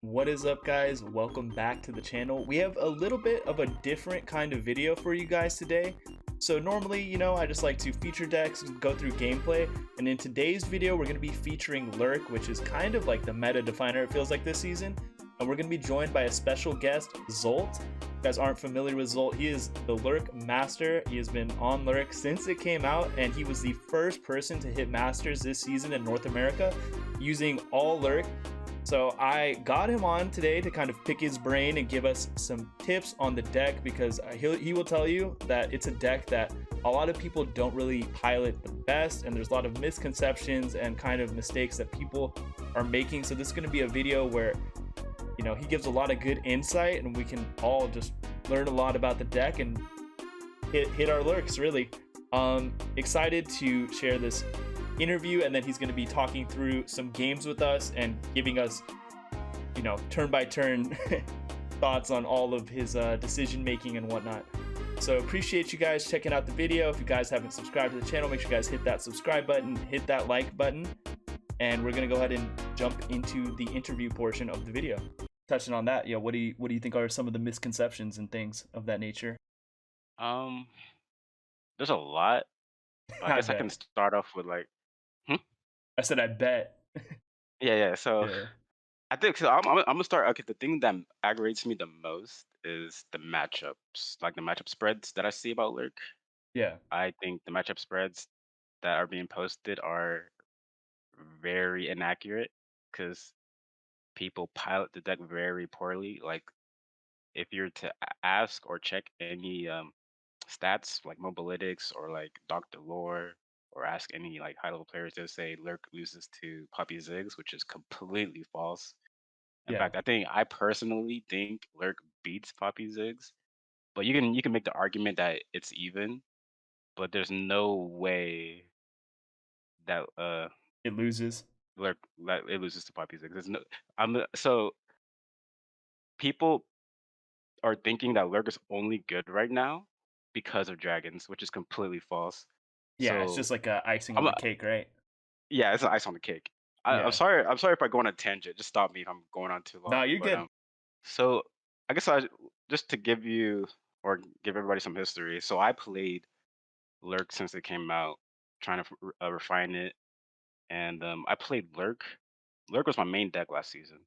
What is up, guys? Welcome back to the channel. We have a little bit of a different kind of video for you guys today. So normally, I just like to feature decks and go through gameplay, and in today's video we're going to be featuring Lurk, which is kind of like the meta definer, it feels like, this season. And we're going to be joined by a special guest, Zults. If you guys aren't familiar with Zults, he is the Lurk master. He has been on Lurk since it came out, and he was the first person to hit Masters this season in North America using all Lurk. So I got him on today to kind of pick his brain and give us some tips on the deck, because he will tell you that it's a deck that a lot of people don't really pilot the best, and there's a lot of misconceptions and kind of mistakes that people are making. So this is going to be a video where he gives a lot of good insight, and we can all just learn a lot about the deck and hit our lurks, really. Excited to share this interview, and then he's going to be talking through some games with us and giving us turn by turn thoughts on all of his decision making and whatnot. So appreciate you guys checking out the video. If you guys haven't subscribed to the channel, make sure you guys hit that subscribe button, hit that like button, and we're going to go ahead and jump into the interview portion of the video. Touching on that, what do you think are some of the misconceptions and things of that nature? Um, there's a lot, but I I guess I can bet. start off with hmm? I said I bet. Yeah. So Yeah. I think so. I'm gonna start. Okay, the thing that aggravates me the most is the matchups, like the matchup spreads that I see about Lurk. Yeah. I think the matchup spreads that are being posted are very inaccurate because people pilot the deck very poorly. Like if you're to ask or check any stats like Mobalytics or like Dr. Lore or ask any like high level players, they'll say Lurk loses to Poppy Ziggs, which is completely false. In Yeah. fact, I personally think Lurk beats Poppy Ziggs, but you can make the argument that it's even, but there's no way that It loses. Lurk that it loses to Poppy Ziggs. There's no so people are thinking that Lurk is only good right now because of dragons, which is completely false. Yeah, it's So just like icing I'm on the cake, right? Yeah, it's an ice on the cake. I'm Yeah. sorry. I'm sorry if I go on a tangent. Just stop me if I'm going on too No, long. you're But good. so I guess I just to give you or give everybody some history. So I played Lurk since it came out, trying to refine it, and I played Lurk. Lurk was my main deck last season,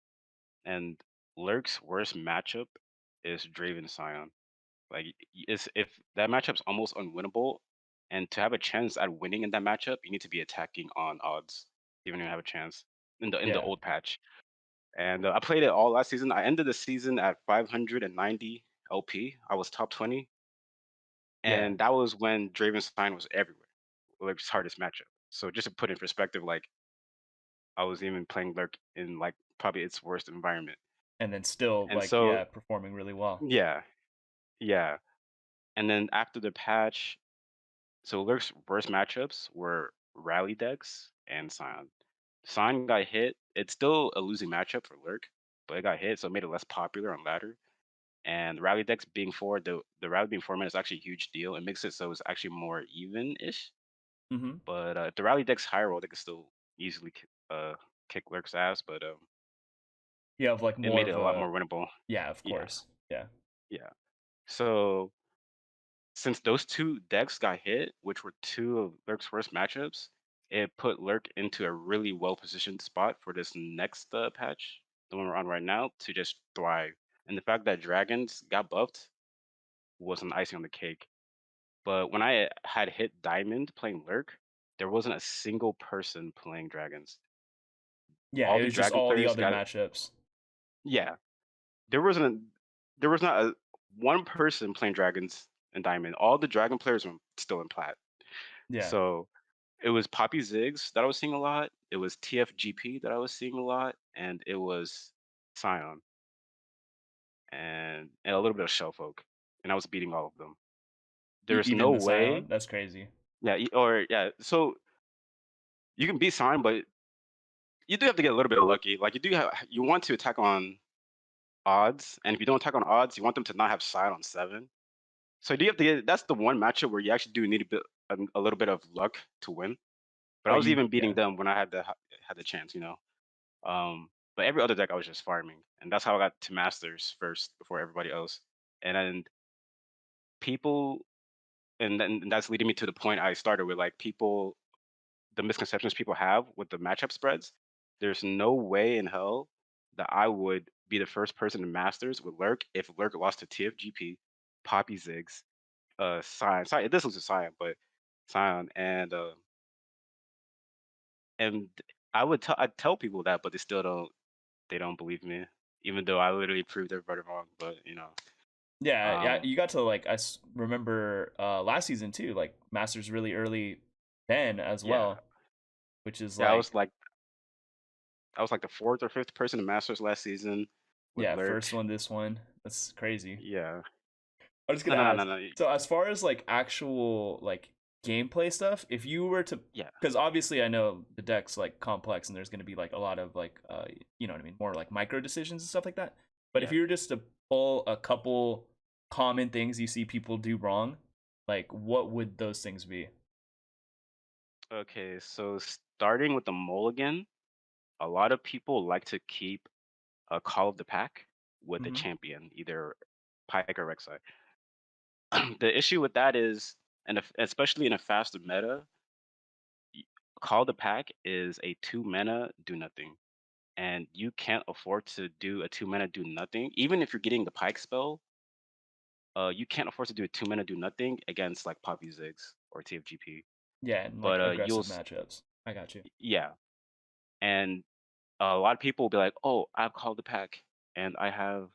and Lurk's worst matchup is Draven Scion. Like it's if that matchup's almost unwinnable, and to have a chance at winning in that matchup, you need to be attacking on odds, even if you have a chance in the Yeah. old patch. And I played it all last season. I ended the season at 590 LP. I was top 20, Yeah. and that was when Dravenstein was everywhere. Lurk's hardest matchup. So just to put in perspective, like I was even playing Lurk in like probably its worst environment. And then still, And like, so yeah, performing really well. yeah, yeah. And then after the patch, so Lurk's worst matchups were Rally decks and Scion. Scion got hit. It's still a losing matchup for Lurk, but it got hit, so it made it less popular on ladder. And Rally decks being forward, the Rally being format is actually a huge deal. It makes it so it's actually more even-ish. Mm-hmm. But if the Rally deck's high roll, they could still easily kick Lurk's ass. But You have like it more made it of a lot a, more winnable. yeah, of Yeah, course. Yeah. yeah. So since those two decks got hit, which were two of Lurk's worst matchups, it put Lurk into a really well positioned spot for this next patch, the one we're on right now, to just thrive. And the fact that dragons got buffed was an icing on the cake. But when I had hit Diamond playing Lurk, there wasn't a single person playing dragons. Yeah, All it the was just dragon all the players other got matchups. yeah. There wasn't a, there was not a one person playing dragons in Diamond. All the dragon players were still in plat. Yeah. So it was Poppy Ziggs that I was seeing a lot, it was TFGP that I was seeing a lot, and it was Scion, and a little bit of Shellfolk, and I was beating all of them. There's no Even the way Scion, that's crazy. yeah, so you can beat Scion, but you do have to get a little bit lucky. Like, you want to attack on odds, and if you don't attack on odds, you want them to not have Scion on 7. So do you have to get that's the one matchup where you actually do need a little bit of luck to win, but I But was you, even beating yeah. them when I had the chance, you know? But every other deck I was just farming, and that's how I got to masters first before everybody else. And then people, and that's leading me to the point I started with, like people, the misconceptions people have with the matchup spreads. There's no way in hell that I would be the first person to masters with Lurk if Lurk lost to TFGP, Poppy Ziggs, Scion. This was a Scion, but Scion and I tell people that, but they don't believe me, even though I literally proved everybody wrong. But Yeah, yeah, um, you got to like remember last season too, like Masters really early then as yeah, well, which is yeah, like I was like the fourth or fifth person to masters last season with yeah, Lurk. first one this one. That's crazy. Yeah, I'm just no, gonna no, no, no, ask. no. So as far as like actual like gameplay stuff, if you were to, Yeah, because obviously I know the deck's like complex and there's gonna be like a lot of like you know what I mean, more like micro decisions and stuff like that. But if yeah. you were just to pull a couple common things you see people do wrong, like what would those things be? Okay, so starting with the mulligan, a lot of people like to keep a call of the pack with a Mm-hmm. champion, either Pyke or RekSai. The issue with that is, and especially in a faster meta, y- call of the pack is a 2 mana do nothing, and you can't afford to do a 2 mana do nothing. Even if you're getting the Pyke spell, you can't afford to do a 2 mana do nothing against like Poppy Ziggs or TFGP. Yeah, and like But aggressive matchups. I got you. yeah, and a lot of people will be like, "Oh, I've called the pack and I have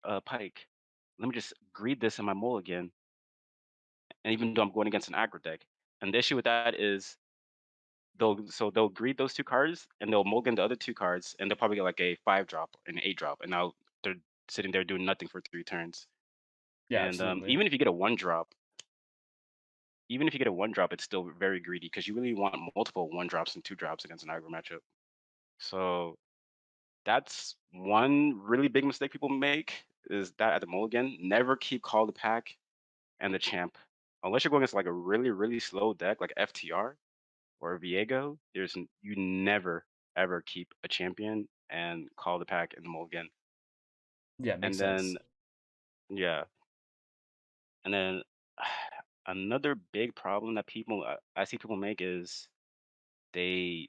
a Pyke. Let me just greed this in my mulligan." And even though I'm going against an aggro deck, and the issue with that is they'll greed those two cards and they'll mulligan the other two cards, and they'll probably get like a 5 drop, an 8 drop, and now they're sitting there doing nothing for 3 turns. Yeah, And absolutely. even if you get a 1 drop, even if you get a 1 drop, it's still very greedy because you really want multiple 1 drops and 2 drops against an aggro matchup. So that's one really big mistake people make, is that at the mulligan, never keep Call the Pack and the Champ. Unless you're going against like a really, really slow deck like FTR or Viego, you never ever keep a champion and Call the Pack in the mulligan. Yeah, makes And sense. then yeah, and then another big problem that I see people make is they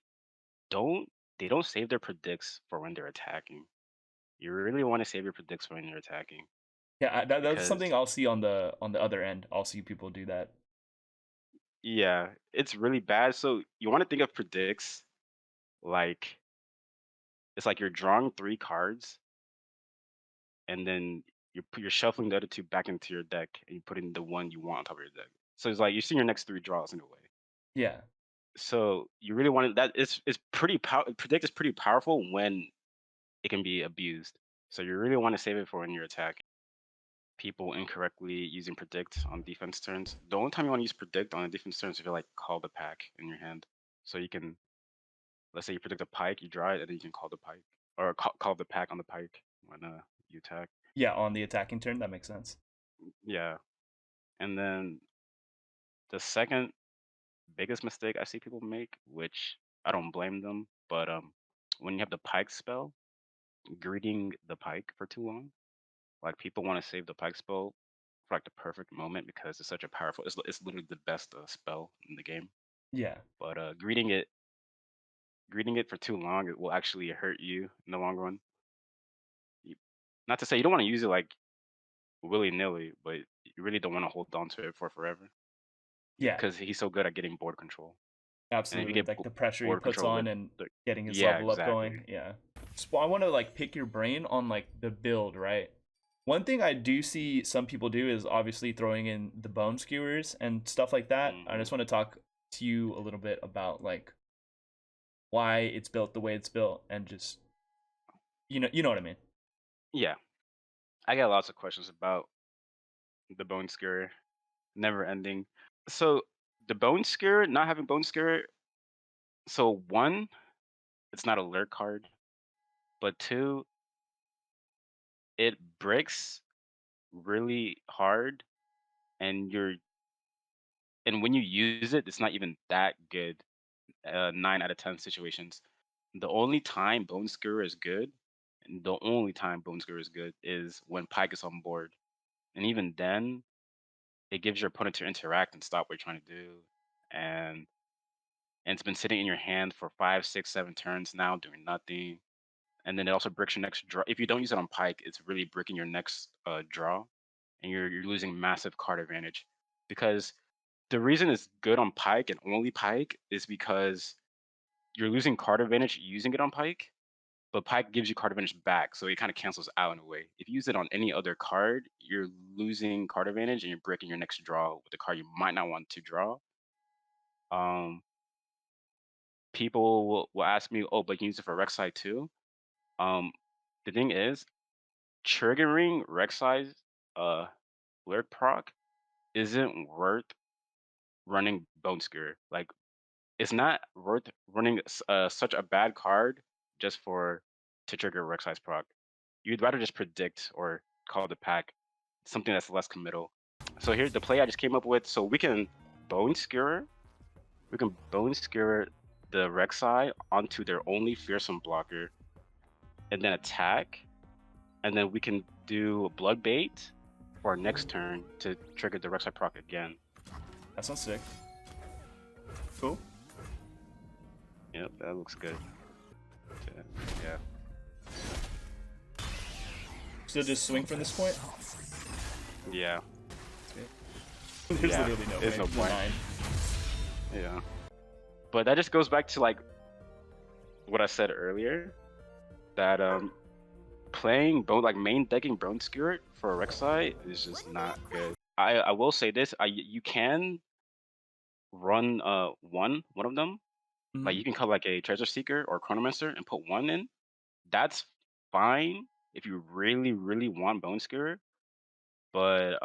don't they don't save their predicts for when they're attacking. You really want to save your predicts for when you're attacking Yeah, that's because something I'll see on the other end. I'll see people do that. yeah, it's really bad. So you want to think of predicts like it's like you're drawing 3 cards and then you're shuffling the other two back into your deck and you're putting the one you want on top of your deck. So it's like you're seeing your next 3 draws in a way. Yeah. So you really want that it's pretty predict is pretty powerful when it can be abused. So you really want to save it for when you're attacking. People incorrectly using predict on defense turns. The only time you want to use predict on a defense turn is if you like call the pack in your hand. So you can, let's say you predict a pike, you draw it, and then you can call the pike or call the pack on the pike when you attack. Yeah, on the attacking turn, that makes sense. Yeah, and then the second biggest mistake I see people make, which I don't blame them, but when you have the pike spell, greeting the pike for too long, like people want to save the pike spell for like the perfect moment because it's such a powerful. It's literally the best spell in the game. Yeah. But greeting it for too long, it will actually hurt you in the long run. You, not to say you don't want to use it like willy nilly, but you really don't want to hold on to it for forever Yeah. because he's so good at getting board control. And if you Absolutely. get Like the pressure he board puts control with on and the getting his yeah, level up exactly. going. Yeah. So I want to like pick your brain on like the build, right? One thing I do see some people do is obviously throwing in the bone skewers and stuff like that. I Hmm. just want to talk to you a little bit about like why it's built the way it's built and just you know what I mean. Yeah, I get lots of questions about the bone skewer, never ending. So the bone skewer, not having bone skewer. So one, it's not a lurk card, but two, it breaks really hard, and when you use it, it's not even that good. 9 out of 10 situations. the only time Bone Skewer is good, and the only time Bone Skewer is good is when Pyke is on board. And even then, it gives your opponent to interact and stop what you're trying to do. And and it's been sitting in your hand for 5, 6, 7 turns now, doing nothing. And then it also bricks your next draw. If you don't use it on Pyke, it's really bricking your next draw, and you're losing massive card advantage. Because the reason it's good on Pyke and only Pyke is because you're losing card advantage using it on Pyke, but Pyke gives you card advantage back, so it kind of cancels out in a way. If you use it on any other card, you're losing card advantage and you're breaking your next draw with a card you might not want to draw. Um, People will ask me, "Oh, but you can use it for RekSai too." Um, the thing is, triggering RekSai's uh Lurk proc isn't worth running Bone Skewer. Like, it's not worth running such a bad card just for to trigger RekSai's proc. You'd rather just predict or call the pack something that's less committal. So here's the play I just came up with. So we can Bone Skewer. We can Bone Skewer the RekSai onto their only fearsome blocker, and then attack, and then we can do Blood Bait for our next turn to trigger the RekSai proc again. That sounds sick. Cool. Yep, that looks good. Yeah. So just swing from this point? Yeah. There's literally no there's way. no point. 9. Yeah. But that just goes back to like what I said earlier, that playing main decking Bone Skewer for a RekSai is just not good. I will say this, you can run one of them. Like you can cut like a Treasure Seeker or Chronomancer and put one in. That's fine if you really, really want Bone Skewer, but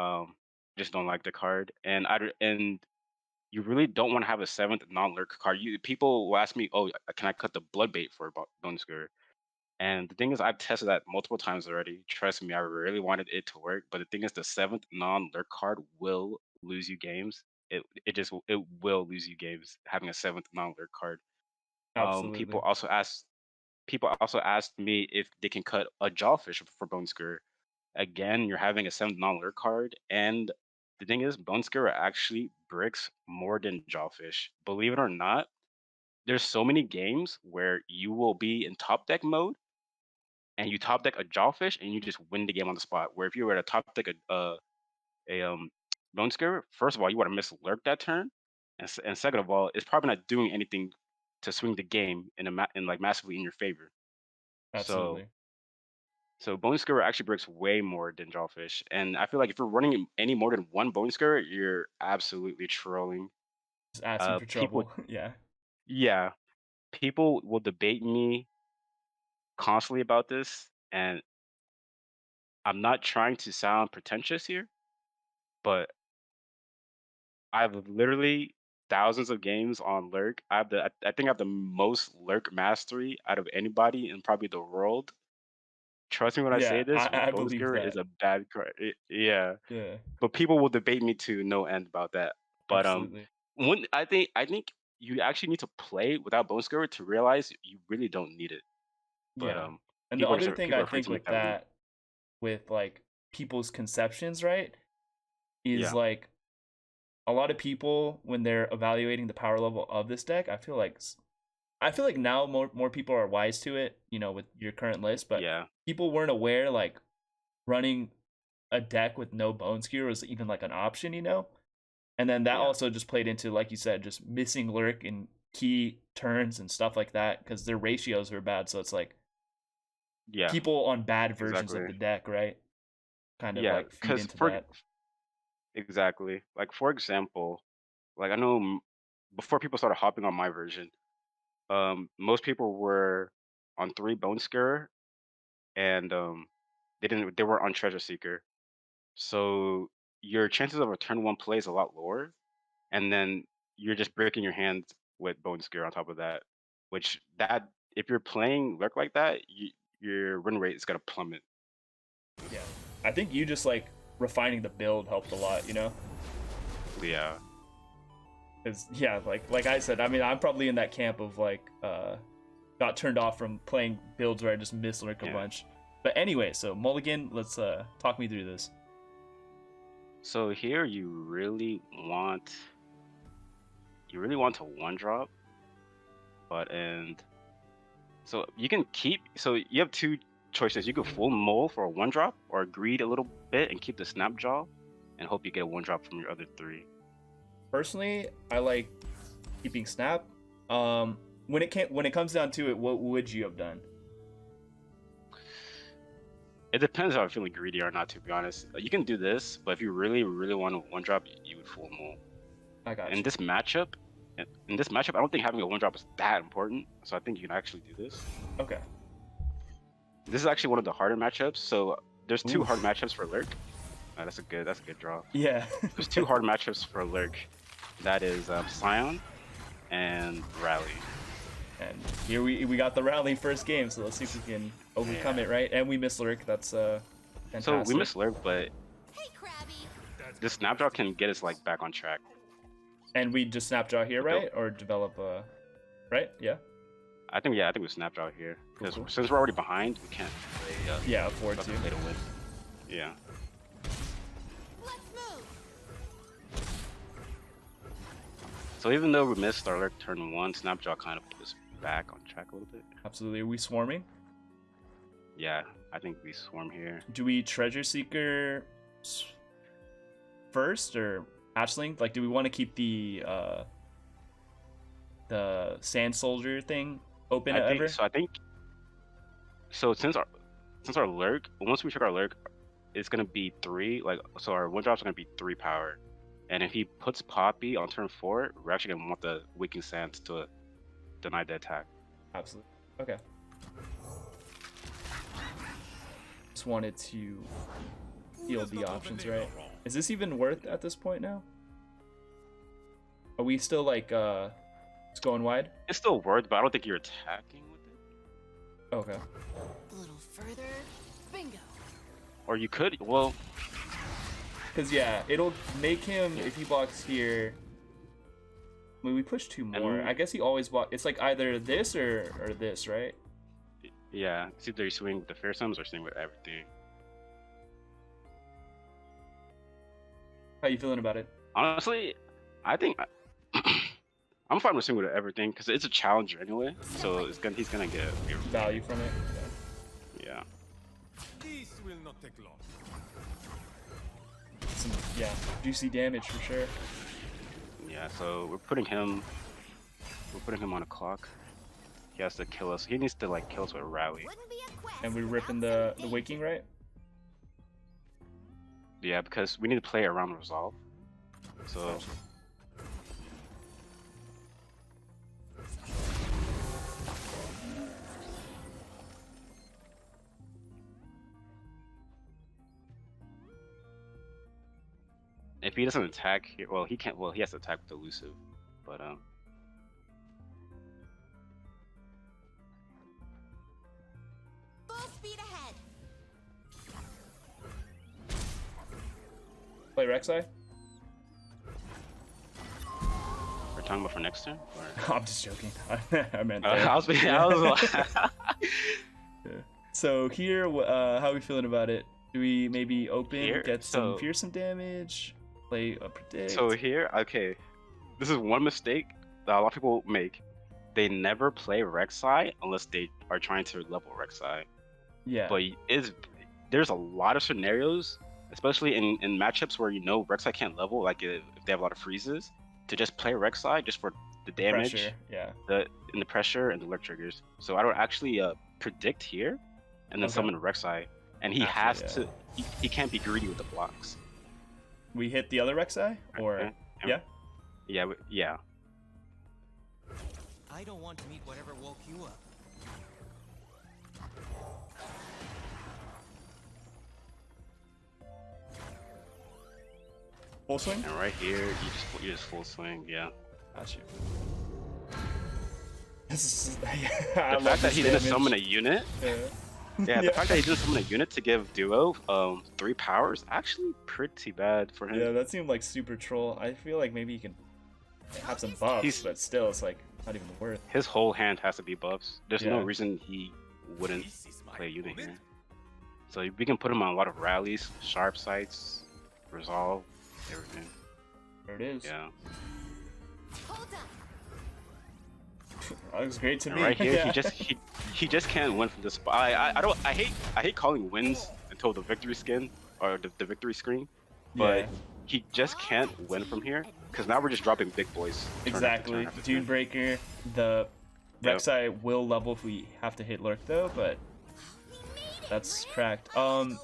just don't like the card. And you really don't want to have a 7th non-lurk card. People will ask me, "Oh, can I cut the Blood Bait for Bone Skewer?" And the thing is, I've tested that multiple times already. Trust me, I really wanted it to work. But the thing is, the 7th non-lurk card will lose you games. It will lose you games having a 7th non-lurk card. Absolutely. People also asked me if they can cut a Jawfish for Bone Skewer. Again, you're having a 7th non-lurk card, and the thing is, Bone Skewer actually bricks more than Jawfish. Believe it or not, there's so many games where you will be in top deck mode and you top deck a Jawfish and you just win the game on the spot. Where if you were to top deck a Bone Skewer, first of all, you would have missed Lurk that turn, and second of all, it's probably not doing anything to swing the game in like massively in your favor. So Absolutely. so Bone Skewer actually breaks way more than Jawfish, and I feel like if you're running any more than one Bone Skewer, you're absolutely trolling. Just asking for People, trouble. Yeah. yeah, people will debate me constantly about this, and I'm not trying to sound pretentious here, but I've literally thousands of games on Lurk. I think I have the most Lurk mastery out of anybody in probably the world. Trust me when I say Yeah, this, I Bone believe Skewer is that. a bad card. Yeah, Yeah, but people will debate me to no end about that. But absolutely. when I think you actually need to play without Bone Skewer to realize you really don't need it. But Yeah. And the other thing people I are afraid think to make with that leap. that, with like people's conceptions, right, is Yeah, like a lot of people when they're evaluating the power level of this deck, I feel like now more people are wise to it, with your current list, but yeah, people weren't aware like running a deck with no Bone Skewer was even like an option. And then that yeah, also just played into, like you said, just missing Lurk in key turns and stuff like that because their ratios are bad. So it's like yeah, people on bad versions of exactly. the deck, right? Kind of Yeah, like feed because into for that. exactly, like for example, like I know before people started hopping on my version, most people were on 3 Bone Skewer, and they were on Treasure Seeker. So your chances of a turn one play is a lot lower, and then you're just breaking your hand with Bone Skewer on top of that. Which that if you're playing Lurk like that, your win rate is gonna plummet. Yeah. I think you just like refining the build helped a lot. Yeah, Because yeah, like I said, I mean, I'm probably in that camp of like got turned off from playing builds where I just miss Lurk a bunch. But anyway, so Mulligan, let's talk me through this. So here you really want to 1-drop, so you can keep. So you have two choices. You could full mole for a 1-drop, or greed a little bit and keep the snapjaw, and hope you get a 1-drop from your other 3. Personally, I like keeping snap. When it comes down to it, what would you have done? It depends if I'm feeling greedy or not, to be honest. You can do this, but if you really, really want a 1-drop, you would full mole. I got you. In this matchup, I don't think having a 1-drop is that important, so I think you can actually do this. Okay. This is actually one of the harder matchups, so there's 2 hard matchups for Lurk. That's a good draw. Yeah. There's 2 hard matchups for Lurk. That is Scion and Rally. And here we got the Rally first game, so let's see if we can overcome it, right? And we miss Lurk. That's fantastic. So we miss Lurk, but this snapjaw can get us like back on track. And we just snapjaw here, right? Or develop right? Yeah. I think we snapjaw here because since we're already behind, we can't play. Afford to. Play to win. Yeah. So even though we missed our Lurk turn 1, snapjaw kind of put us back on track a little bit. Absolutely. Are we swarming? Yeah, I think we swarm here. Do we treasure seeker first or hatchling? Like, do we want to keep the sand soldier thing open ever? I think since our Lurk, once we check our Lurk, it's gonna be 3. So our 1-drops are gonna be 3 power. And if he puts Poppy on turn 4, we're actually gonna want the Waking Sands to deny the attack. Absolutely. Okay. Just wanted to field the options, right? Is this even worth at this point now? Are we still like it's going wide? It's still worth, but I don't think you're attacking with it. Okay. A little further. Bingo. Or you could, well. Because yeah, it'll make him if he blocks here. I mean, we push 2 more. I guess he always block. It's like either this or this, right? Yeah, it's either you swing with the fearsomes or swing with everything. How you feeling about it? Honestly, I think I'm fine with swinging with everything because it's a challenger anyway. So he's gonna get value from it. Yeah. This will not take long. Some juicy damage for sure. Yeah, so we're putting him on a clock. He has to kill us. He needs to like kill us with a rally. And we're ripping the waking, right? Yeah, because we need to play around resolve. So if he doesn't attack here, well, he can't. Well, he has to attack with elusive, but Full speed ahead. Play RekSai? we're talking about for next turn. Or? I'm just joking. I meant I was So here, how are we feeling about it? Do we maybe open, here, get some fearsome damage, play a predict? So here, okay, this is one mistake that a lot of people make. They never play RekSai unless they are trying to level RekSai. Yeah. But there's a lot of scenarios, especially in matchups where RekSai can't level, like if they have a lot of freezes, to just play RekSai just for the damage, pressure, yeah, the pressure and the Lurk triggers. So I don't actually predict here, and then summon RekSai, and he has to. He can't be greedy with the blocks. We hit the other RekSai, or yeah. I don't want to meet whatever woke you up. Full swing? And right here, you just full swing, yeah. Got you. This is, the fact that he didn't summon a unit. The fact that he didn't summon a unit to give Duo 3 powers actually pretty bad for him. Yeah, that seemed like super troll. I feel like maybe he can have some buffs, but still, it's like not even worth. His whole hand has to be buffs. There's no Yeah. reason he wouldn't This is my play a unit moment. here. So we can put him on a lot of rallies, sharp sights, resolve, everything. There it is. Yeah. Hold up. That looks great to And me. right here, Yeah. he just can't win from this spot. I hate calling wins until the victory skin or the victory screen, but Yeah. he just can't win from here because now we're just dropping big boys. turn after Exactly. turn after turn. Dunebreaker. The Yep. RekSai will level if we have to hit Lurk though, but that's cracked. Yeah.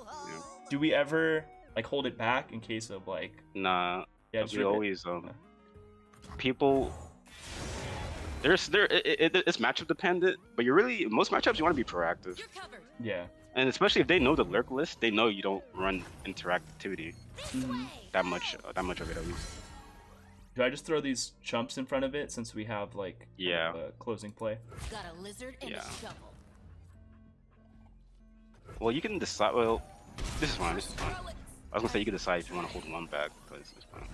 Do we ever like hold it back in case of like? Nah, Yeah, just we rip it? always people. It's matchup dependent, but you're really most matchups you want to be proactive, You're covered. Yeah. and especially if they know the lurk list, they know you don't run interactivity This Mhm. way. that much of it at least. Do I just throw these chumps in front of it since we have like Yeah. closing play? Got a lizard and Yeah. a shovel. Well, you can decide. Well, this is fine. This is fine. Throw it. I was gonna say you can decide if you want to hold one back, but it's fine.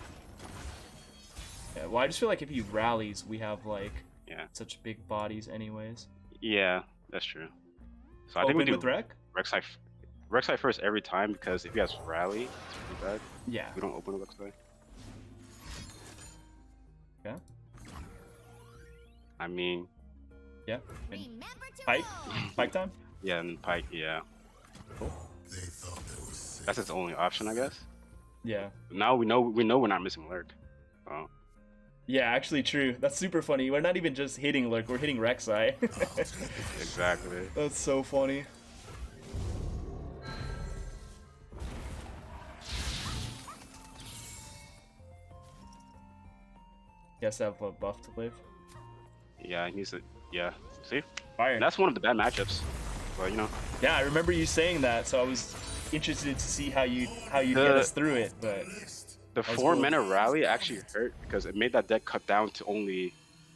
Yeah. Well, I just feel like if he rallies, we have like Yeah. such big bodies anyways. Yeah, that's true. So I Open think we do with Rek? RekSai first every time because if he has rally, it's pretty bad. Yeah. We don't open with RekSai. Yeah. I mean, Yeah. And Remember to Pyke? roll. Pyke time? yeah, and Pyke, yeah. Cool. That's his only option, I guess. Yeah. Now we know we're not missing lurk. Oh. Yeah, actually true. That's super funny. We're not even just hitting Lurk, we're hitting RekSai. Exactly. That's so funny. He has to have a buff to live. Yeah, he needs to. Yeah, see, Fire. and that's one of the bad matchups. But you know, Yeah, I remember you saying that, so I was interested to see how you get us through it, but the was 4-mana rally actually hurt because it made that deck cut down to only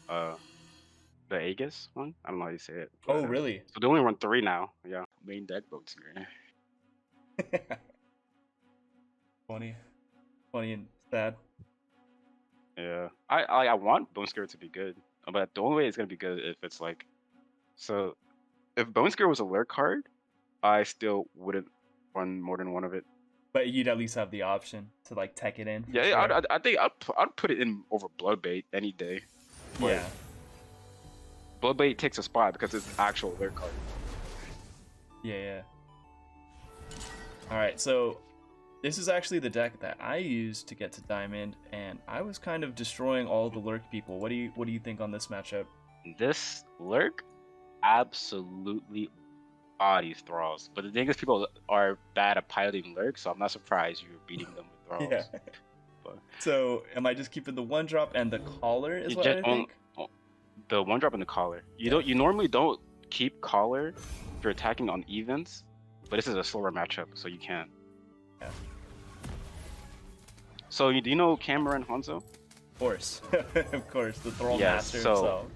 the Aegis one. I don't know how you say it. oh but, really? So they only run 3 now. Yeah, main deck votes here. Funny and sad. Yeah, I want Bone Skirt to be good, but the only way it's gonna be good if it's like, so if Bone Skirt was a lure card, I still wouldn't run more than one of it. But you'd at least have the option to like tech it in. For Yeah, sure. I think I'd put it in over Bloodbait any day. But Yeah. Bloodbait takes a spot because it's actual lure card. Yeah. All right, so this is actually the deck that I used to get to Diamond, and I was kind of destroying all the Lurk people. What do you think on this matchup? This lurk absolutely bodies Thralls, but the thing is, people are bad at piloting lurk, so I'm not surprised you're beating them with Thralls. Yeah. But So am I just keeping the 1-drop and the collar? Is you what just I think. the 1-drop and the collar. You normally don't keep collar if you're attacking on evens, but this is a slower matchup, so you can. Yeah. So do you know Cameron Hanzo? Of course, of course, the Thrall Yeah, master so- himself.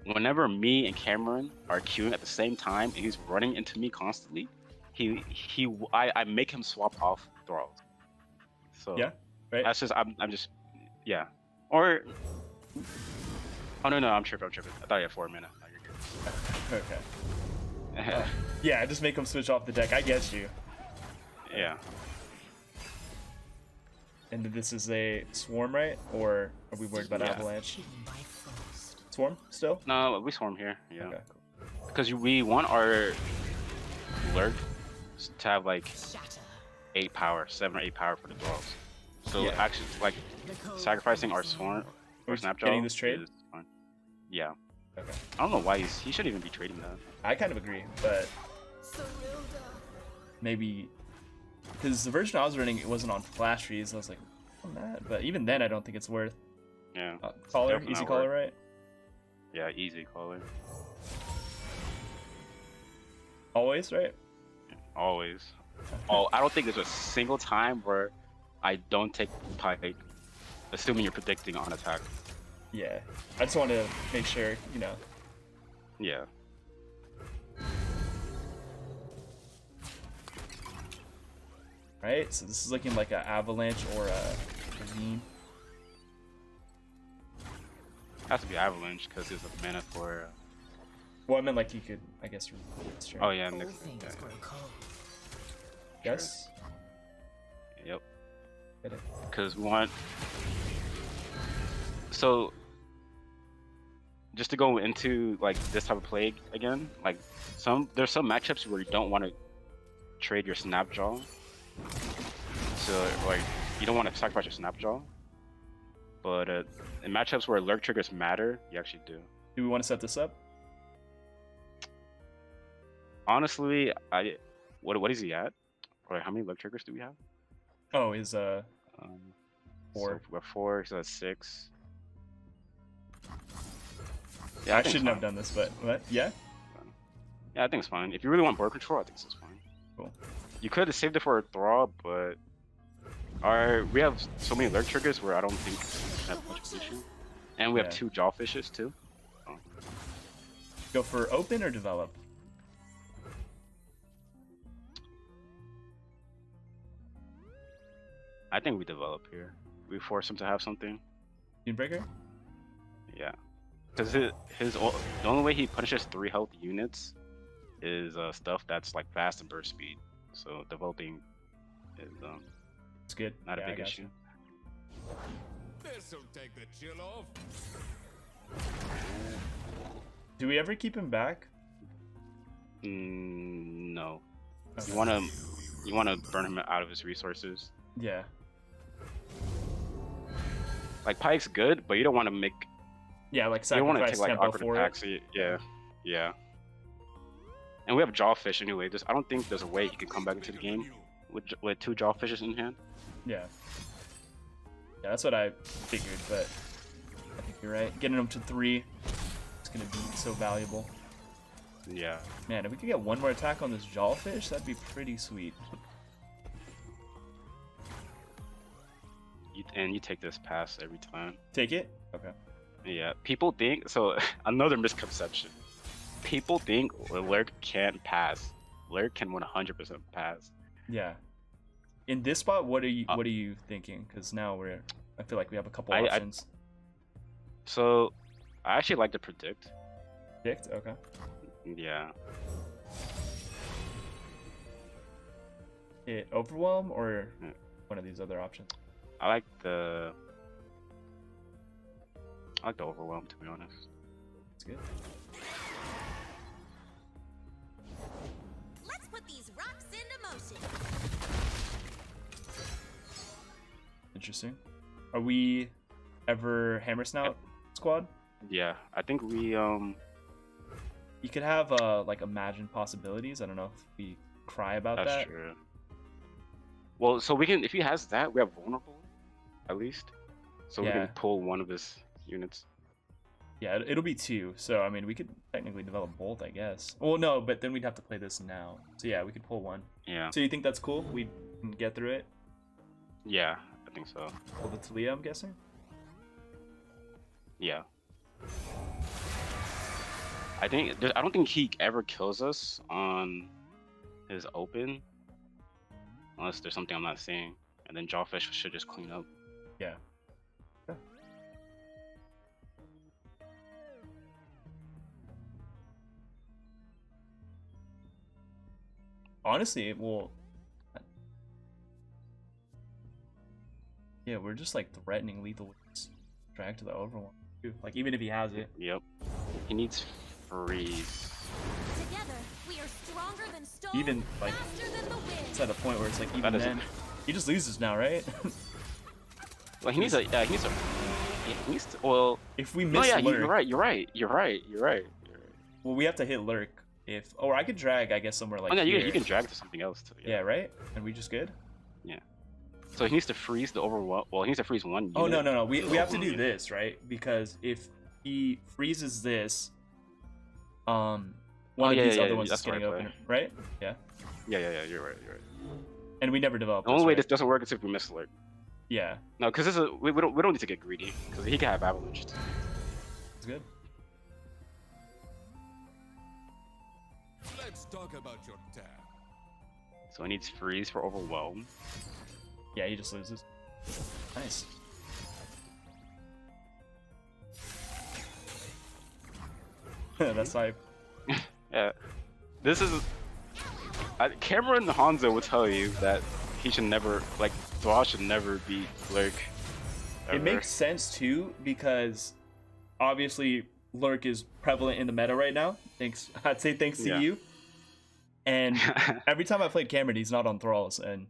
Whenever me and Cameron are queuing at the same time and he's running into me constantly, I make him swap off Thralls. So Yeah, right. that's just I'm just yeah. Or oh no I'm tripping. I thought you had 4 mana. No, you're Okay. good. Yeah, just make him switch off the deck. I get you. Yeah. And this is a swarm, right? Or are we worried about Yeah. avalanche? Hidden by frost. Swarm still? No, we swarm here. Yeah. Okay, Because we want our lurk to have like Shatter. 8 power, 7 or 8 power for the Thralls. So Yeah. actually, like The code sacrificing our swarm We're or snapjaw getting this trade? is fine. Yeah. Okay. I don't know why he shouldn't even be trading that. I kind of agree, but Cerilda. maybe because the version I was running, it wasn't on flash trees. I was like, on that. But even then, I don't think it's worth. Yeah. Collar, definitely easy not collar, worth. right? Yeah, easy caller. Always, right? Always. Oh, I don't think there's a single time where I don't take Pyke, assuming you're predicting on attack. Yeah. I just want to make sure, you know. Yeah. Right? So this is looking like an avalanche or a ravine. Has to be Avalanche because there's a mana for. Well, I meant like you could, I guess. Oh yeah, All next. things Yeah, grow cold. Yes. Yep. Get it. Because we want. So. Just to go into like this type of play again, like there's some matchups where you don't want to trade your Snapjaw. So like you don't want to sacrifice your Snapjaw. But in matchups where lurk triggers matter, you actually do. Do we want to set this up? Honestly, what is he at? Or how many lurk triggers do we have? Oh, is 4. four. So we're 4, so that's 6. Yeah, I think shouldn't it's have done this, but what? Yeah. fine. Yeah, I think it's fine. If you really want board control, I think it's fine. Cool. You could have saved it for a Thrall, but we have so many lurk triggers where I don't think we have much of an issue. And we have Yeah. 2 Jawfishes too. Go for open or develop? I think we develop here. We force him to have something. Breaker? Yeah. Because the only way he punishes 3 health units is stuff that's like fast and burst speed. So developing is It's good. not Yeah, a I big gotcha. issue. This'll take the chill off. Do we ever keep him back? No. Okay. You wanna burn him out of his resources. Yeah. Like Pyke's good, but you don't want to make. Yeah, like You don't want to sacrifice take like tempo awkward for attacks. Yeah. And we have Jawfish anyway. I don't think there's a way he can come back into the game with 2 Jawfishes in hand. it. Yeah. Yeah, that's what I figured, but I think you're right. Getting him to 3 is gonna be so valuable. Yeah. Man, if we could get one more attack on this Jawfish, that'd be pretty sweet. And you take this pass every time. Take it? Okay. Yeah. People think so. Another misconception. People think Lurk can't pass. Lurk can 100% pass. Yeah. In this spot, what are you thinking? Because now I feel like we have a couple I- options. So, I actually like to predict. Predict? Okay. Yeah. Hit overwhelm or Yeah. one of these other options? I like the overwhelm, to be honest. That's good. Let's put these rocks into motion. Interesting. Are we ever Hammer Snout squad? Yeah, I think we You could have like imagine possibilities. I don't know if we cry about that's that. true. Well, so we can if he has that, we have vulnerable, at least. So we Yeah. can pull one of his units. Yeah, it'll be 2. So I mean, we could technically develop both, I guess. Well, no, but then we'd have to play this now. So yeah, we could pull one. Yeah. So you think that's cool? We can get through it. Yeah, I think so. Pull the Talia, I'm guessing. Yeah. I don't think he ever kills us on his open, unless there's something I'm not seeing, and then Jawfish should just clean up. Yeah. Honestly, well, yeah, we're just like threatening lethal drag to the overwhelm too. Like even if he has it. Yep. He needs freeze. Together, we are stronger than stone, Even, like, faster than the wind. It's at a point where it's like even That doesn't- then, he just loses now, right? Well, he needs to. Well, If we no, miss yeah, Lurk, you're right. well, we have to hit Lurk. Or I could drag, I guess, somewhere like Oh no, here. you can drag to something else too. Yeah, right? And we just good? So he needs to freeze the overwhelm. Well, he needs to freeze one unit. Oh, no. We have to overwhelm do unit. this, right? Because if he freezes this, one of yeah, these yeah, other ones is that's the getting right open, right? Yeah. Yeah, you're right. And we never developed The only way right? this doesn't work is if we miss Lurk. Yeah, No, because we don't need to get greedy because he can have avalanche too. it's good. Let's talk about your tab. So he needs freeze for overwhelm. Yeah, he just loses. Nice. That's hype. Yeah, this is. Cameron Hanzo will tell you that he should never, like, Thrall should never beat Lurk. It makes sense too because obviously Lurk is prevalent in the meta right now. I'd say thanks to you. And every time I played Cameron, he's not on Thralls, and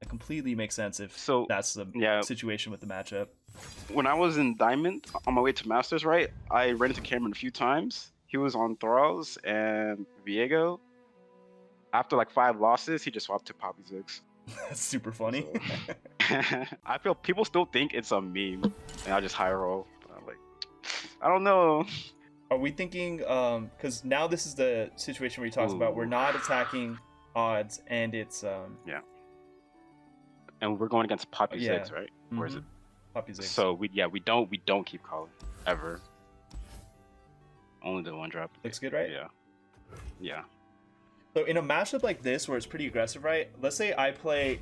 it completely makes sense if that's the situation with the matchup. When I was in Diamond on my way to Masters, right, I ran into Cameron a few times. He was on Thralls and Viego. After like 5 losses, he just swapped to Poppy Ziggs. That's super funny. So, I feel people still think it's a meme, and I just high roll. I'm like, I don't know. Are we thinking, because now this is the situation where he talks about we're not attacking odds, and it's yeah, and we're going against Poppy Ziggs, right? Mm-hmm. Where is it? Poppy Ziggs. So we don't keep calling ever. Only the 1-drop. Looks good, right? Yeah. So in a matchup like this where it's pretty aggressive, right? Let's say I play,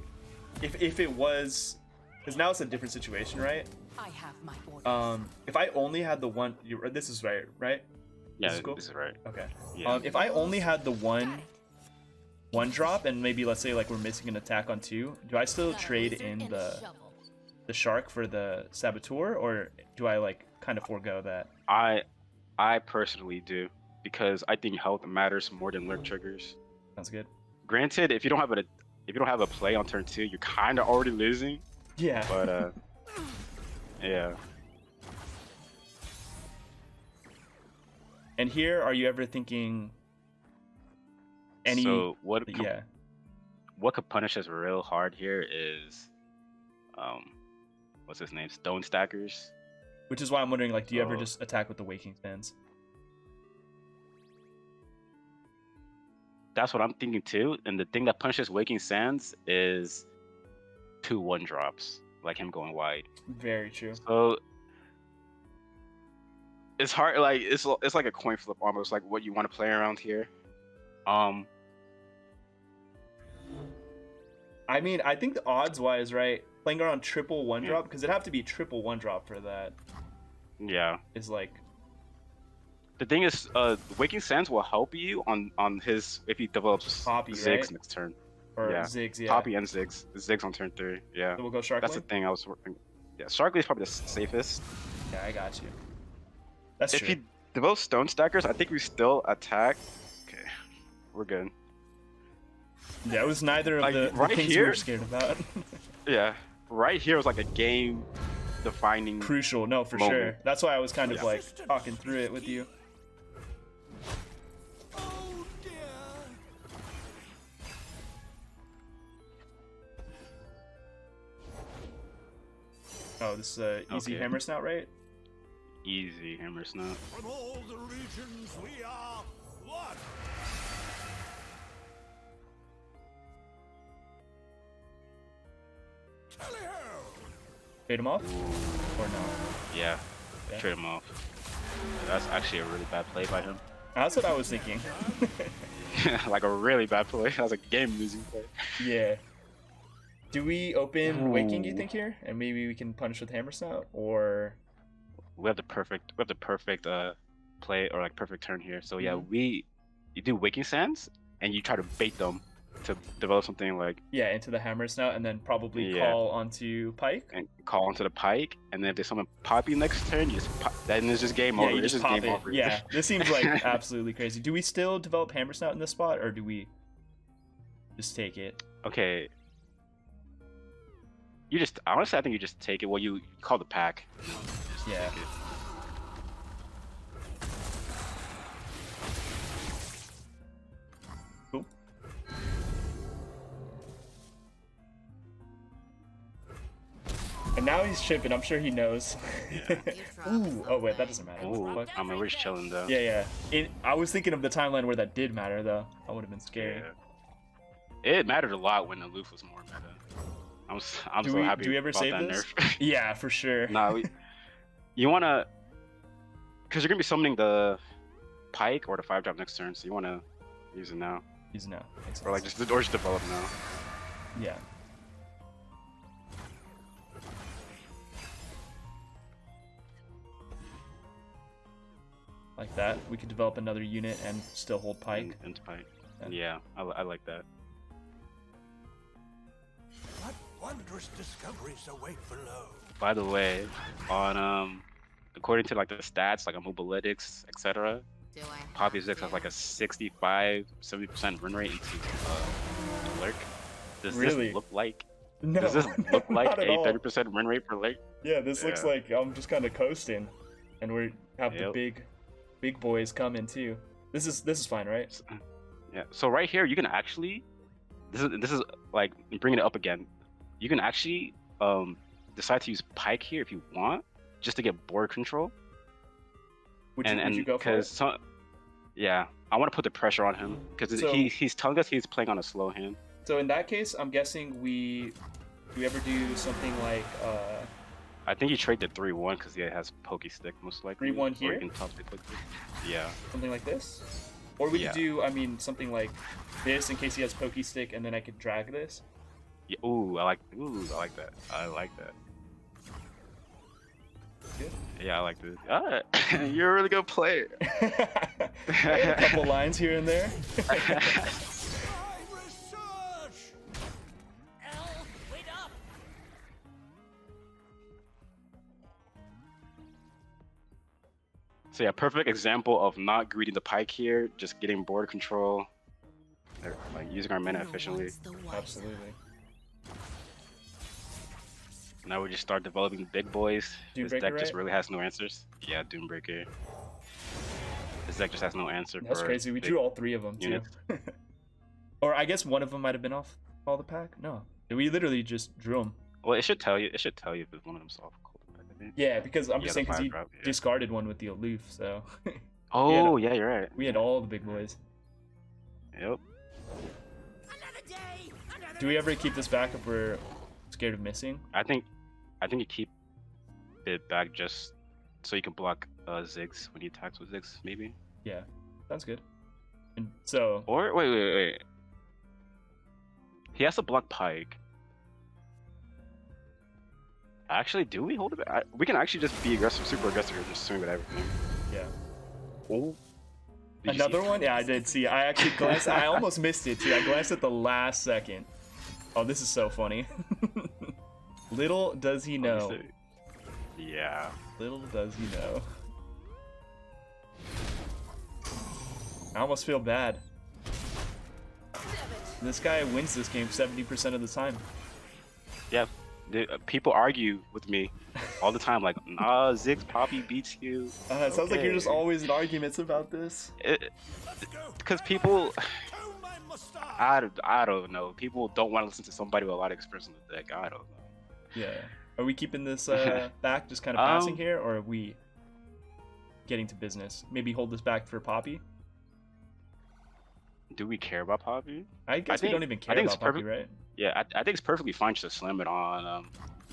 if it was, because now it's a different situation, right? I have my orders. If I only had the one, this is right? Yeah, this is cool? This is right. Okay. Yeah. If I only had the one drop, and maybe let's say like we're missing an attack on 2, do I still trade in the shark for the saboteur, or do I like kind of forego that? I personally do, because I think health matters more than Lurk triggers. Sounds good. Granted, if you don't have a play on turn 2, you're kind of already losing. Yeah. But yeah. And here, are you ever thinking any? So what could punish us real hard here is, what's his name? Stone Stackers. Which is why I'm wondering, like, do you ever just attack with the Waking Sands? That's what I'm thinking too. And the thing that punishes Waking Sands is 2 1-drops, like him going wide. Very true. So it's hard, like it's like a coin flip almost, like what you want to play around here. I mean, I think the odds wise, right, playing around triple 1-drop, because it'd have to be triple 1-drop for that. Yeah. Is like, the thing is, Waking Sands will help you on his, if he develops Poppy, Ziggs right? next turn. Or Ziggs, yeah. Poppy and Ziggs. Ziggs on turn 3, yeah. So we'll go Shark That's Lane? the thing I was working. Yeah, Shark Lane is probably the safest. Yeah, I got you. That's if true. he develops Stone Stackers, I think we still attack. Okay, we're good. Yeah, it was neither of Like, the right things we here? were scared about. Yeah, right here was like a game defining. Crucial, no, for moment. sure. That's why I was kind of like talking through it with you. Oh dear. Oh, this is a easy Okay. hammer snout, right? Easy hammer snap. From all the regions we are one. Tally-ho! Fade him off? Or no? Yeah, Okay. trade him off. That's actually a really bad play by him. That's what I was thinking. Like a really bad play. That was a game-losing play. Yeah. Do we open Waking, do you think, here? And maybe we can punish with hammer snout? Or... We have the perfect play, or like perfect turn here. So yeah, Mhm. you do Waking Sands and you try to bait them to develop something like, yeah, into the hammer snout, and then probably Yeah. call onto Pyke. and call onto the Pyke, and then if there's someone Poppy next turn, you just then it's just game Yeah, over. you It's just just pop game it. over. Yeah, this seems like absolutely crazy. Do we still develop hammer snout in this spot, or do we just take it? Okay. You just honestly, I think you just take it. Well, you call the pack. Just Yeah. take it. Cool. And now he's chipping. I'm sure he knows. Ooh. Oh wait, that doesn't matter. Ooh, What? I mean, we're just chilling though. Yeah, yeah. I was thinking of the timeline where that did matter, though. That would have been scary. Yeah. It mattered a lot when Aloof was more meta. I'm so happy Do we ever about save that this? nerf. Yeah, for sure. Nah, you wanna, cause you're gonna be summoning the Pyke or the 5-drop next turn, so you wanna use it now, He's no. or like just develop now. Yeah. like that. We could develop another unit and still hold Pyke. Into Pyke. Yeah, I like that. What wondrous discoveries await below? By the way, on according to like the stats, like on Mobilytics, etc., Do I Poppy have Zix to? has like a 65-70% win rate into Lurk. Does Really? this look like? No, Does this look like not at a all. 30% win rate for Lurk? Yeah, this looks Yeah. like I'm just kind of coasting, and we have the Yep. big boys coming too. This is fine, right? Yeah. So right here, you can actually, this is like bringing it up again. You can actually decide to use Pyke here if you want, just to get board control. Would you go for it? Yeah, I want to put the pressure on him because So- he's telling us he's playing on a slow hand. So in that case, I'm guessing do we ever do something like I think he traded 3-1 because he has Pokey Stick most likely. 3-1 Or here? he can top speed Pokey Stick. Yeah. something like this? Or we Yeah. could do, I mean, something like this in case he has Pokey Stick, and then I could drag this. Yeah. Ooh, I like that. I like that. Good. Yeah, I like this. You're a really good player. Hey, a couple lines here and there. My research! L, wait up! So yeah, perfect example of not greeting the Pyke here, just getting board control, like using our mana No efficiently. one's the wiser. Absolutely. Now we just start developing big boys. This Doombreaker, deck just right? really has no answers. Yeah, Doombreaker. This deck just has no answer. That's for crazy. We big drew all three of them too. units. Or I guess one of them might have been off all the pack. No, we literally just drew them. Well, it should tell you. It should tell you if it's one of them soft cold. I think. Yeah, because I'm Yeah, just the saying because he 5-drop, yeah. discarded one with the aloof, so Oh yeah, you're right. we had all the big boys. Yep. Another day, another Do we ever keep this back if we're scared of missing? I think you keep it back just so you can block Ziggs when he attacks with Ziggs, maybe. Yeah, sounds good. And so Or wait. He has to block Pyke. Actually, do we hold it back? We can actually just be aggressive, super aggressive, and just swing at everything. yeah, Oh. Did you see? another one. Yeah, I did see. I actually glanced. I almost missed it too. I glanced at the last second. Oh, this is so funny. Little does he What did know. you say? Yeah. Little does he know. I almost feel bad. This guy wins this game 70% of the time. Yeah. People argue with me all the time, like, nah, Ziggs Poppy beats you. It sounds like you're just Okay. always in arguments about this. Let's go! Because people, Comb my mustache! I don't know. People don't want to listen to somebody with a lot of experience in the deck. I don't know. Yeah. Are we keeping this back, just kind of passing here, or are we getting to business? Maybe hold this back for Poppy? Do we care about Poppy? I guess we think- don't even I care think about it's Poppy, perfect- right? Yeah, I think it's perfectly fine just to slam it on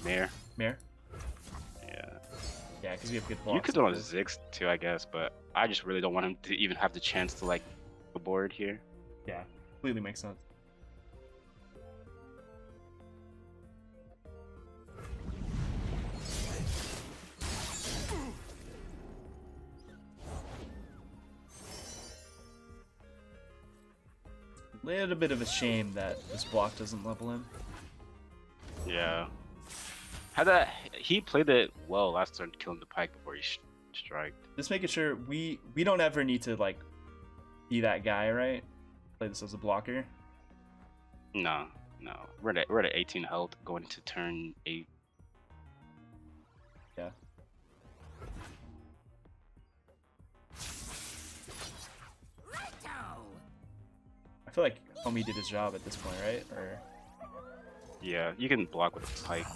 Mare. Mare? Yeah. Yeah, because we have good blocks. You could do it on Ziggs too, I guess, but I just really don't want him to even have the chance to like the board here. Yeah, completely makes sense. Little bit of a shame that this block doesn't level him. Yeah. He played it well last turn, killing the Pyke before he striked. Just making sure we don't ever need to like be that guy, right? Play this as a blocker. No. We're at 18 health going into turn 8. Yeah. Righto! I feel like Homie did his job at this point, right? Or Yeah, you can block with the Pyke.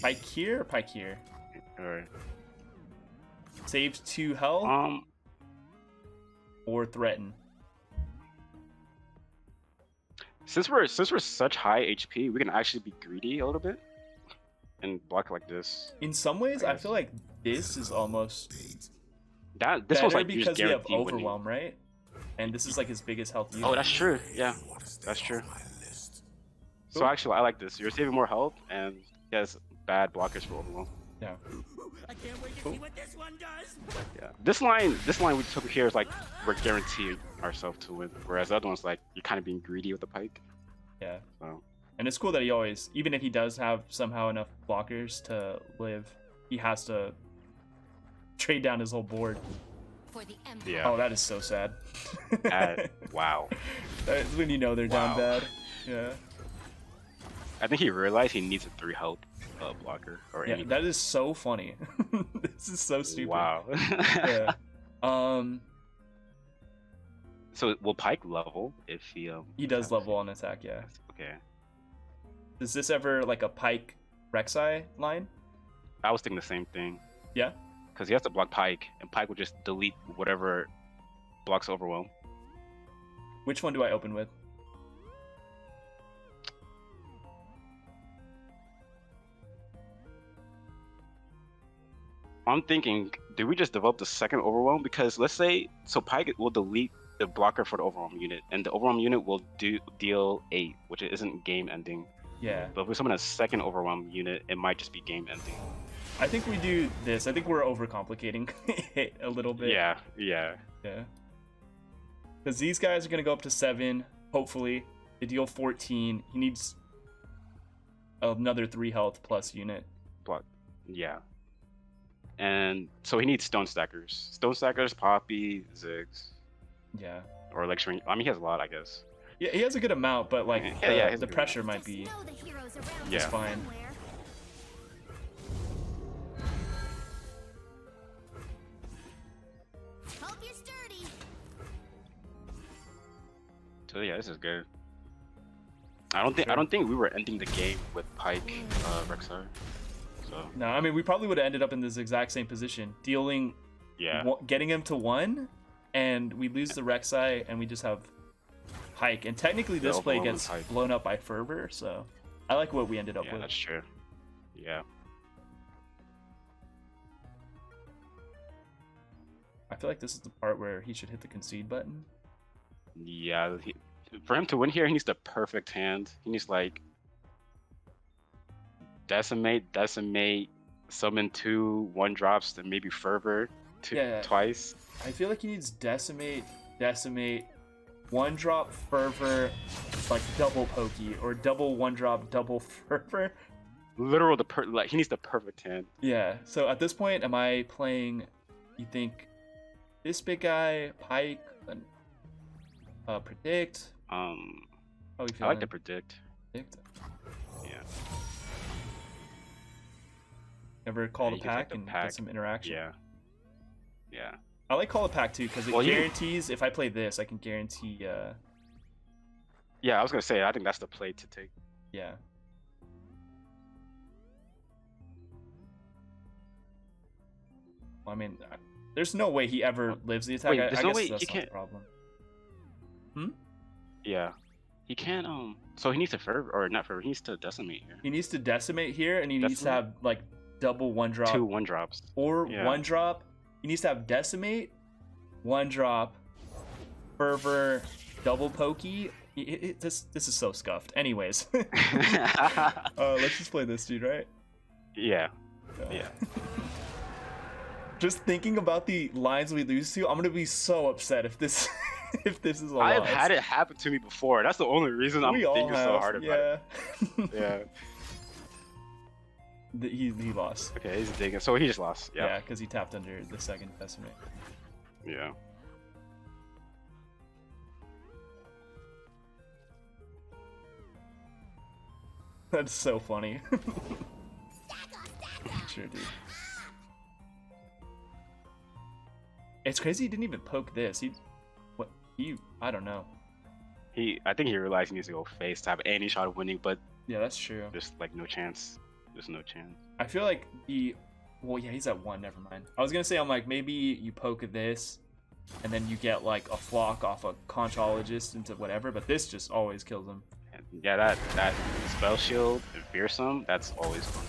Pyke here or Pyke here? Or Saves 2 health or threaten. since we're such high HP, we can actually be greedy a little bit and block like this. In some ways, I feel like this is almost This better was like because we have guaranteed winning. overwhelm, right? And this is like his biggest health unit. Oh, that's true. Yeah, that's true. So Cool. actually, I like this. You're saving more health, and he has bad blockers for overwhelm. Yeah. I can't wait to Cool. see what this one does. Yeah. This line we took here is like we're guaranteeing ourselves to win, whereas the other one's like you're kind of being greedy with the Pyke. Yeah. So. And it's cool that he always, even if he does have somehow enough blockers to live, he has to trade down his whole board. For the Empire. Yeah. Oh, that is so sad. Wow. That's when you know they're down Wow. bad. Yeah. I think he realized he needs a 3 health blocker or Yeah, anything. that is so funny. This is so stupid. Wow. Yeah. So will Pyke level if he He does level on attack, yeah. Okay. Is this ever like a Pyke RekSai line? I was thinking the same thing. Yeah? Because he has to block Pyke, and Pyke will just delete whatever blocks Overwhelm. Which one do I open with? I'm thinking, do we just develop the second Overwhelm? Because let's say, so Pyke will delete the blocker for the Overwhelm unit, and the Overwhelm unit will deal 8, which isn't game ending. Yeah. But if we summon a second Overwhelm unit, it might just be game ending. I think we do this. I think we're overcomplicating it a little bit. Yeah, yeah. Yeah. Because these guys are going to go up to 7, hopefully. They deal 14. He needs another 3 health plus unit. Block. Yeah. And so he needs Stone Stackers. Stone Stackers, Poppy, Ziggs, Yeah. or Lecturing. I mean, he has a lot, I guess. Yeah, he has a good amount, but like Yeah, he has the a good pressure might Just be. know the heroes around Yeah. here fine. somewhere. Hope you're sturdy. So yeah, this is good. I don't think we were ending the game with Pyke, RekSai. So No, I mean, we probably would have ended up in this exact same position, dealing, yeah. getting him to 1, and we lose the RekSai, and we just have Pyke. And technically, The this play overwhelm gets is Pyke. blown up by Fervor, so I like what we ended up Yeah, with. that's true. Yeah. I feel like this is the part where he should hit the concede button. Yeah. For him to win here, he needs the perfect hand. He needs like decimate, summon 2 1-drops, then maybe Fervor Yeah. twice. I feel like he needs decimate, 1-drop Fervor, like double pokey, or double 1-drop, double Fervor. Literal like he needs the perfect hand. Yeah, so at this point, am I playing, you think, this big guy, Pyke, predict? How we I feeling? like to predict. Predict? Yeah. Ever call Yeah, the you can take pack the and pack. get some interaction? Yeah. Yeah. I like call the pack too, because it Well, you- guarantees, if I play this, I can guarantee, Yeah, I was gonna say I think that's the play to take. yeah. Well, I mean, there's no way he ever lives the attack. Wait, I there's guess no way that's he not can't- the problem. Yeah. He can't so he needs to Fervor or not Fervor, he needs to decimate here. He needs to decimate here, and he needs to Decimate? have like double 1-drop 2 1-drops. or Yeah. 1-drop. He needs to have decimate, 1-drop, Fervor, double pokey. This is so scuffed. Anyways, let's just play this dude, right? Yeah. Yeah. Just thinking about the lines we lose to, I'm gonna be so upset if this if this is a I loss. have had it happen to me before. That's the only reason I'm We all thinking have, so hard about it. yeah. Yeah. He lost. Okay, he's digging. So he just lost. Yeah, Yeah. because he tapped under the second decimate. Yeah. That's so funny. Sure, dude. It's crazy he didn't even poke this. I don't know. I think he realized he needs to go face to have any shot of winning, but Yeah, that's true. there's like no chance. There's no chance. I feel like well, yeah, he's at 1. Never mind. I was gonna say, I'm like, maybe you poke this, and then you get like a flock off a conchologist into whatever, but this just always kills him. And yeah, that spell shield and fearsome, that's always fun.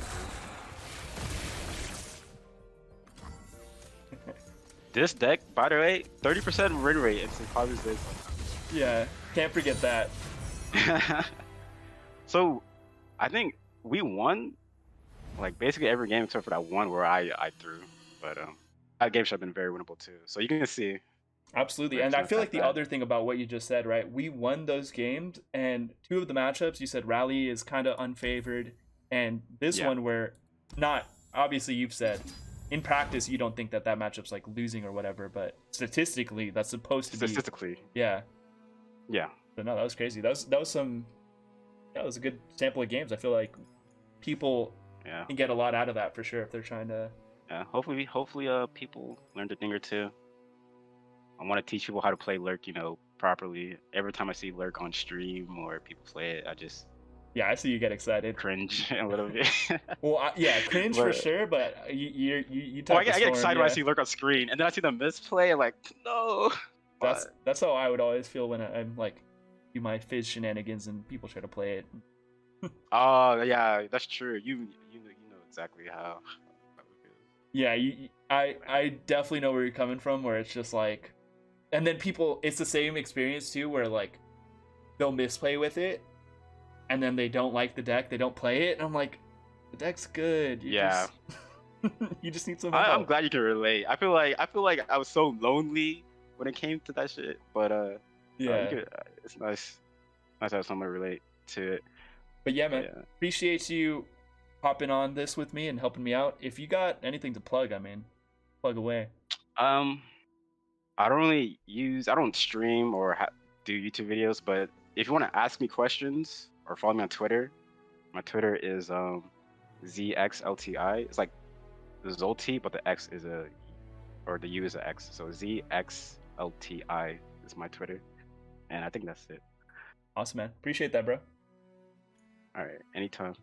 This deck, by the way, 30% win rate and causes this. Yeah, can't forget that. So, I think we won, like basically every game except for that one where I threw. But that game should have been very winnable too. So you can see Absolutely. where And it's I not feel that like the bad. other thing about what you just said, right? We won those games, and two of the matchups, you said Rally is kind of unfavored, and this Yeah, one where not obviously you've said in practice you don't think that that matchup's like losing or whatever, but statistically that's supposed to be, statistically, yeah. yeah, But no, that was crazy. That was some, yeah, that was a good sample of games. I feel like people yeah, can get a lot out of that for sure if they're trying to. yeah. Hopefully, people learned a thing or two. I want to teach people how to play Lurk, properly. Every time I see Lurk on stream or people play it, I just Yeah, I see you get excited. cringe a little bit. Well, yeah, cringe for But sure, but you well, type I of get storm, excited when I yeah. see Lurk on screen, and then I see them misplay, and like, no. But That's how I would always feel when I'm like do my fizz shenanigans and people try to play it. oh yeah, that's true. You know exactly how it feels. Yeah, I definitely know where you're coming from. Where it's just like, and then people, it's the same experience too, where like they'll misplay with it, and then they don't like the deck, they don't play it, and I'm like, the deck's good. You Yeah, just you just need some I'm help. glad you can relate. I feel like I was so lonely when it came to that shit, but you Yeah, could, it's nice to have someone relate to it. but yeah, But man, yeah. appreciate you hopping on this with me and helping me out. If you got anything to plug, I mean, plug away. Um, I don't stream or do YouTube videos, but if you want to ask me questions or follow me on Twitter, my Twitter is ZXLTI. It's like the Zulti, but the X is or the U is a X. So ZXLTI is my Twitter, and I think that's it. Awesome, man. Appreciate that, bro. All right, anytime.